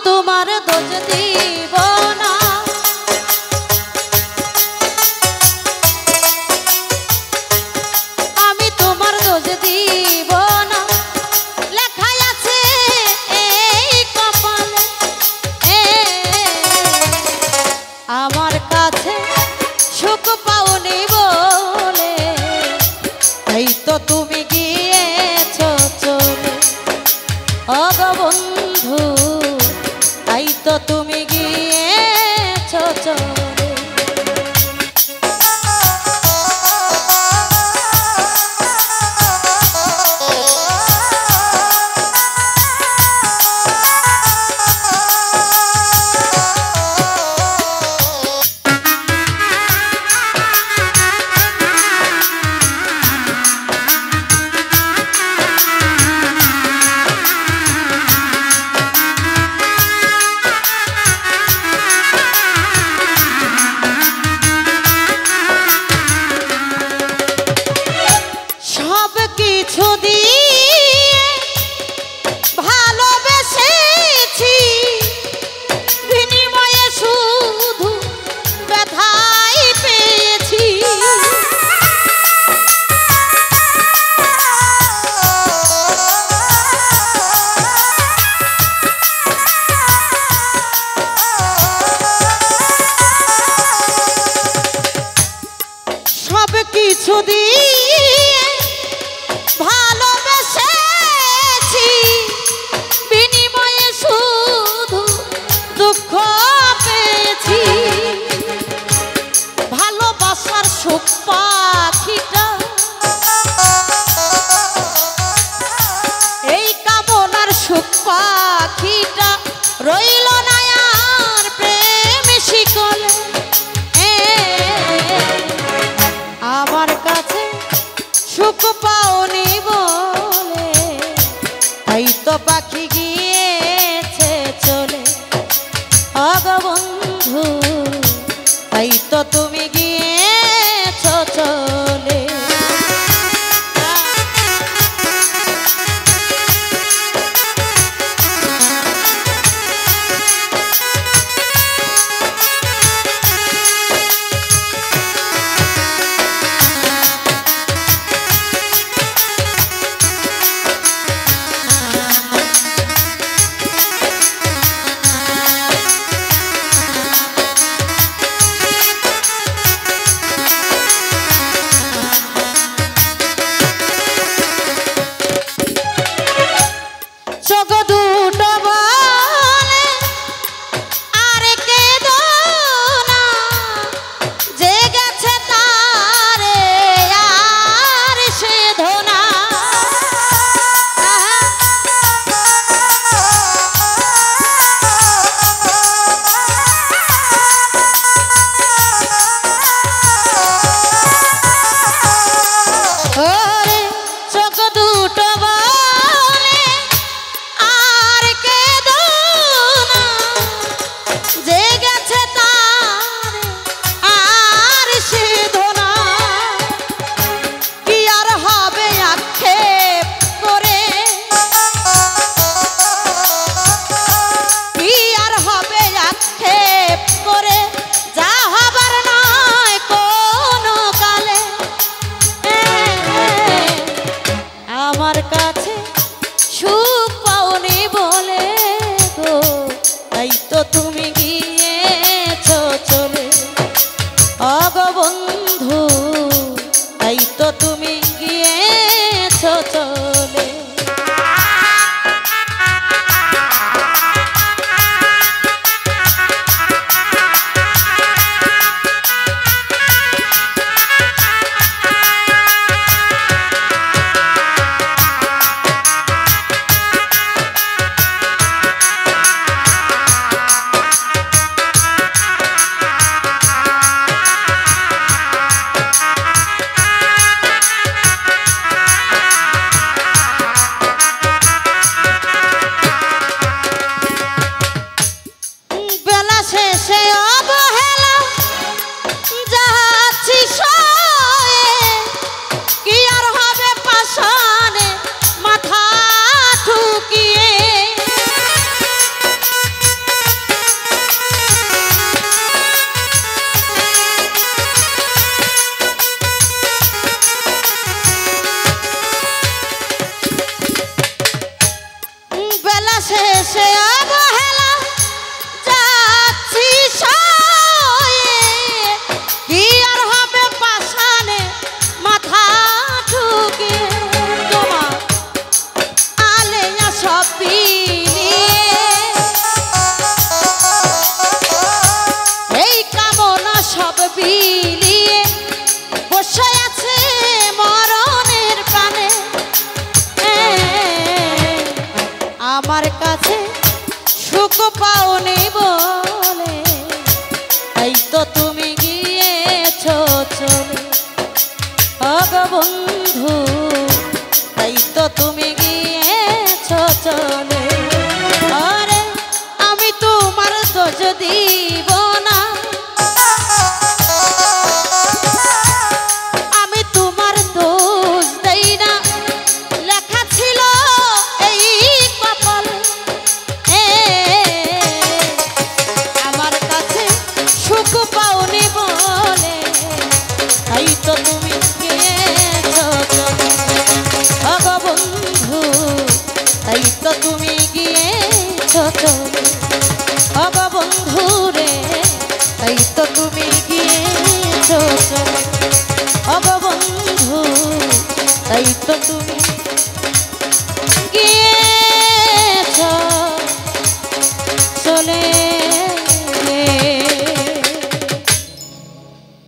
তোমার দোষ দিব না, আমি তোমার দোষ দিব না, লেখাই আছে এই কপালে। আমার কাছে সুখ পাওনি বলে তাই তো তুমি গিয়েছো চলে। ওগো বন্ধু তাই তো তুমি গিয়েছো চলে। কিছু দিয়ে ভালোবেসেছি বিনিময়ে শুধু দুঃখ পেয়েছি। ভালোবাসার সুখ পাখিটা এই কামনার সুখ পাখিটা রইল না আর প্রেম শিকলে। আমার কাছে সুখ পাওনি বলে তাই তো পাখি গিয়েছে চলে। ওগো বন্ধু তাই তো তুমি গিয়েছো চলে। শেষে অবহেলা যাচ্ছি সয়ে, কি আর হবে পাশানে মাথা ঠুকে তোমার আলেয়া সব বিলিয়ে, এই কামনা সব বিলিয়ে বসে আছে মরণের পানে। আমার কাছে সুখ পাওনি বলে তাই তো তুমি গিয়েছো চলে, অগ বন্ধু তাই তো তুমি গিয়েছো চলে। আরে আমি তোমার দোষ দিব না, আমি তোমার দোষ দেই না, লেখা ছিল এই কপালে। আমার কাছে সুখ পাওনি বলে তাই তো তুমি গিয়েছো চলে, অগ বন্ধু তাই তো তুমি গিয়েছো চলে, অগ বন্ধু রে তাই তো তুমি গিয়েছো চলে, অগ বন্ধু তাই তো তুমি